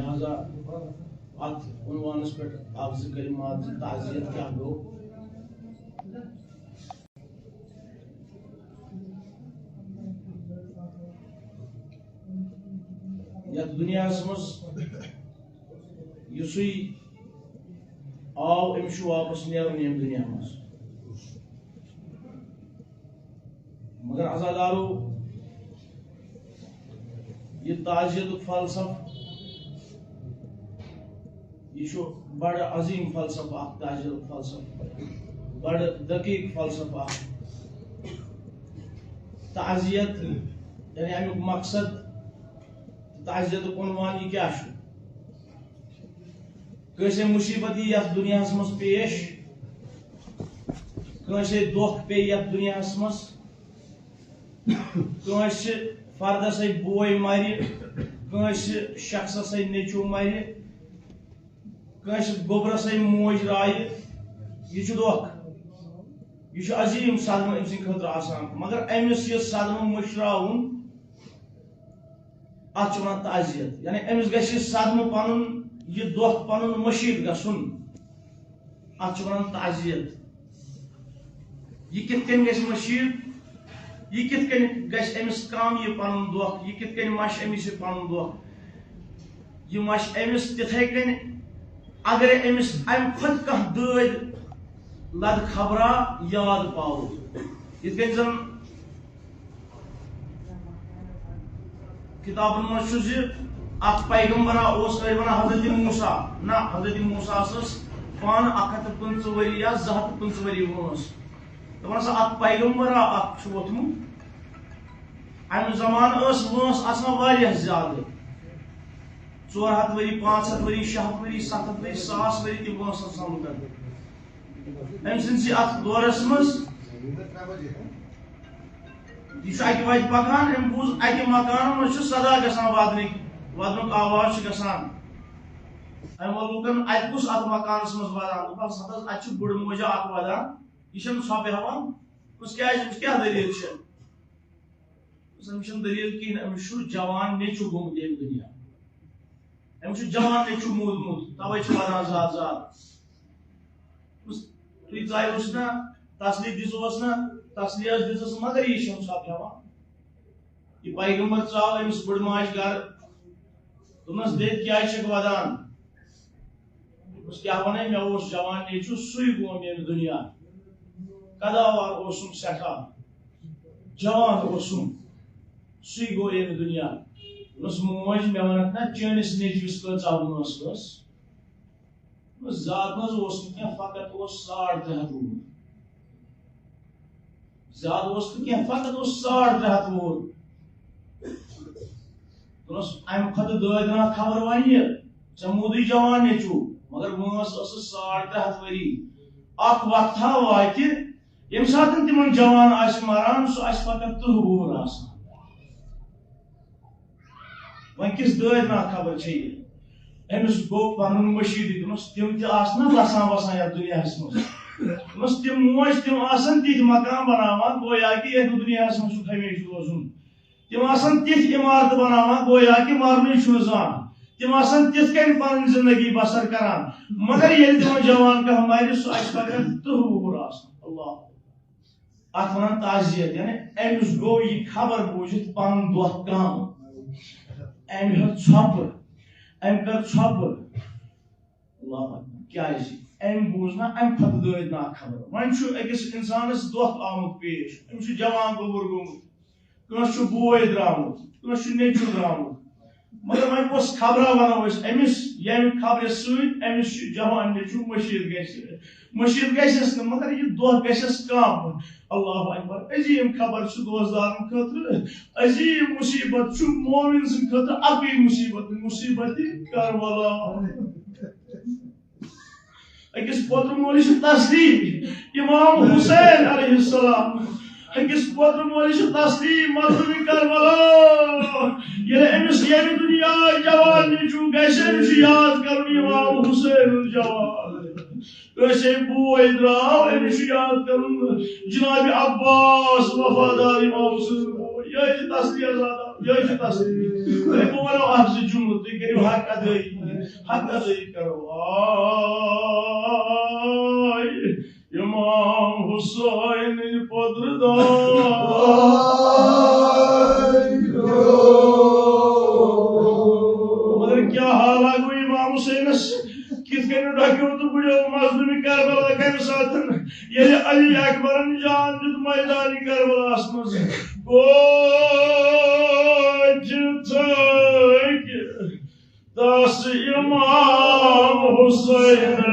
लिहाजा अत उन्वानस पे आप कलिमात ताज़ियत क्या गो या दुनिया मज युसुई आव अमिश वापस नेरन यम दुनिया मज मगर अज़ादारो ये ताज़ियत फलसफ यह बड़ अजीम फलसफा ताज़ियत फलसफा बड़ दकीक फलसफा ताज़ियत यानी अमुक मकसद ताज़ियत उन्वान यह क्या कैसे मुसीबत यी यथ दुनिया मज पेश कैसे दुख पे यथ दुनिया मज कैसे फर्दस बोय मर कैसे शख्स नेचू मर कैसे गोबरस मोज राय यह दुख यह अजीम सदम अम सद खतर मगर अमिस यह सदम मुशराउन अत वन ताज़ियत यानी अमिस गि सदम पन यह दुख पन मशीद गुन अत वन ताज़ियत यह कित मशीद यह कित गमिस कम यह पन दुख यह कित मश अमिस यह पन दुख यह मश अमिस तिथे कन अगर अमिस अम खुद कह दद लद खबरा याद पाओ इत जन किताबन मज पैगम्बरा वन हजरत मूसा ना हजरत मूसा पान 125 वरी या 225 वरी वोस दपान अत पैगम्बरा वोथमुत अम जमान वोस आसान ज्यादा 400 worry 500 worry 600 worry 700 worry 1000 worry तम वोस अम सि अत दौरस मज यह अकि वत पकान अम बूज अकि मकान मज सदा गसान वदन आवाज गसान अम लूकन अत कुस अत मकानस मज वादान सद अत बुड़ मोजा अत वादान यह सप हवान क्या दलील दलील कहें अमिस जवान नेचु गोमुत दुनिया अमिस जवान नेचु मूदमुत तवे वादान जात जात तुम चाहोस ना तसली दिसोस ना तसलियस दिसस मगर यह सप हवान यह पैगम्बर चाव अमिस बुड़ माज गर तुमस देख क्या वदान क्या वन मे जवान नेचु सुई गो मे दुनिया कदावार सठा जवान सुई गो ये दुनिया मोज मे वन ना चैनिस नेचुस कस ज्यादा क्या फकत 3.5 वोर ज्यादा क्या फकत 3.5 वोर अम खुद दना खबर वन ये मूदी जवान नेचु मगर वस 3.5 वरी वक्त वात ये सात तिम जवान मरान सह फकत 30 वोर वन किस दना खबर अमिस गो पन मशीद तम ना बसान वसान ये दुनिया मज तम मोज तम तिथ मकान बनावान गोया कि ये दुनिया मज हमेशा रोजुन तम तिथ इमारत बनावान गोया कि मरन जान तम तिथ कन पन जिंदगी बसर करान मगर ये तम जवान कह मर सह पकड़ 30 वोर अत वन ताज़ियत यानी अमिस गो यह खबर बूझित पन दुख कम अम हेत छप अम कर छप क्या अम बूझ ना अम खुद दद ना खबर वन अकिस इंसानस दुख आमुत पेश अमिस जवान गोबर गोमुत बोय द्रामुत कस नेचु द्रामुत मगर वन खबरा वनो अमिस ये खबर समिस जवान नेचु मशीद गस मगर यह दुख गस कम अल्लाह अकबर अजीम खबर दोस्तदारन खतर अजीम मुसीबत मोमिन सद खतर अकी मुसीबत करबला अकिस पोत्र मोली तस्लीम इमाम हुसैन अलैहिस्सलाम अकिस पोत्र मोली तस्लीम मजलूम करबला ये अमिस ये दुनिया जवान नेचु गस याद कर इमाम हुसैन जवान कैसे बोय द्राव अमिस याद कर जनाब अब्बास वफादार इमाम हुसैन यही तस्लीम बोलो आपसे जुम्मन तुम करो हक अदाई करो आय इमाम हुसैन मगर क्या हाल आ गई इमाम हुसैन किस डाक्यो तो बुढ़ो मजलूमी करबला कम साथ ये अली अकबरन जान दित मैदान करबलास मज दस इमाम हुसैन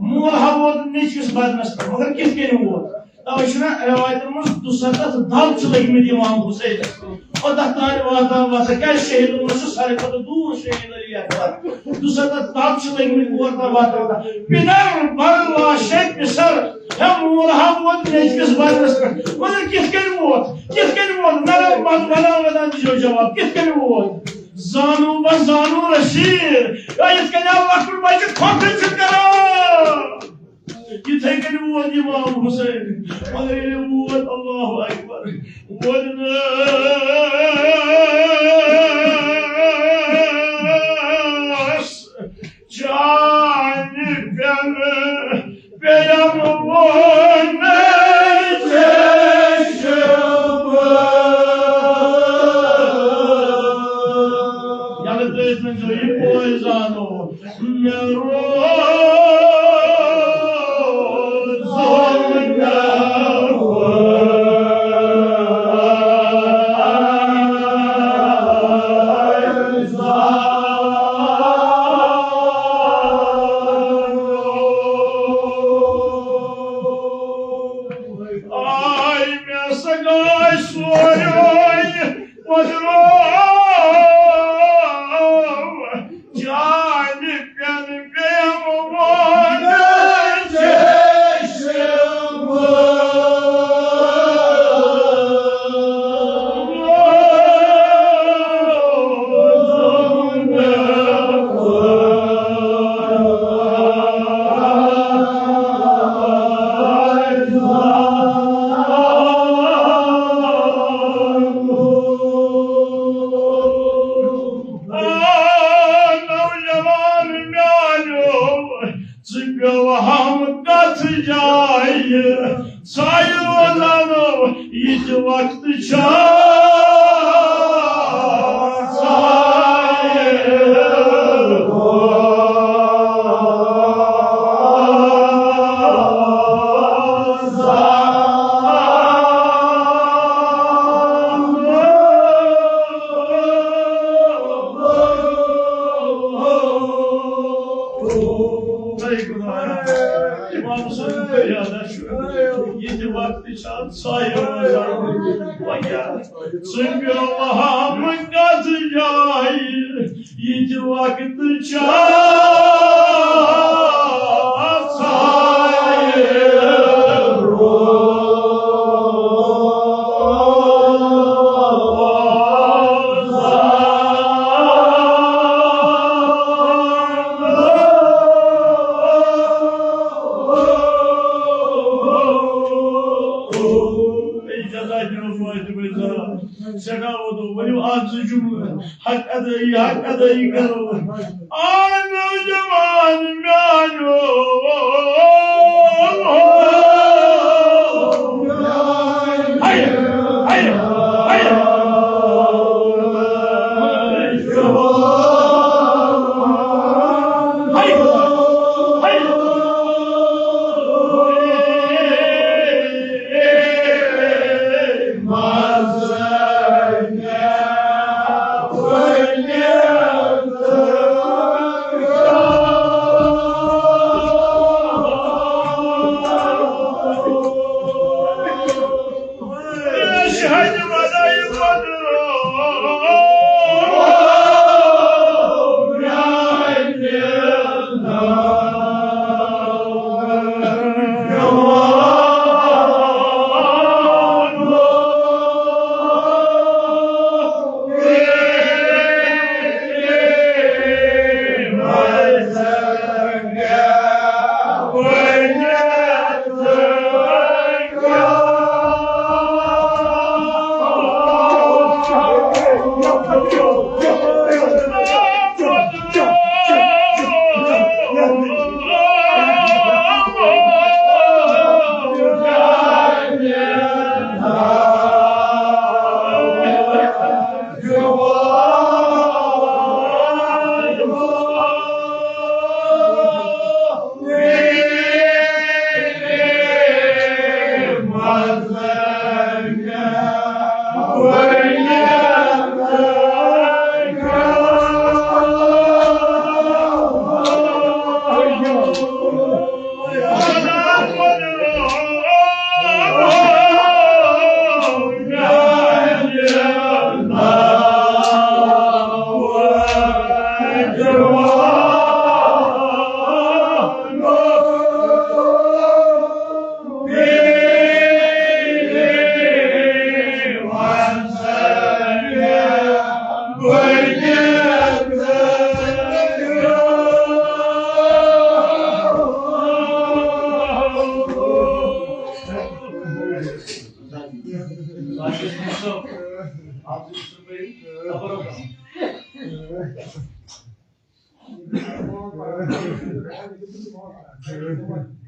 मोल हवोत निचकिस बदनस मगर किस के वोत तवशना रवायत मस दुसरत दल छ लगमत इमाम हुसैन और ततान वाता क्या शहीद मस सारे को दूर शहीद अली अकबर दुसरत दल छ लगमत वाता पिदर बरला शेख सर हम मोल हवोत निचकिस बदनस मगर किस के वोत नरम बात बना वदा जो जवाब किस के वोत जानू रशीद इसके अल्लाह कुल बच्चे खोखन से करो किथे के वो इमाम हुसैन मगर ये वो अल्लाहु अकबर वो जान प्यार वो Çünkü Allah'ımın kazacağı hiç vakit hak adayı karo. Ano zaman gano. Hayır, hayır, hayır. Thank you.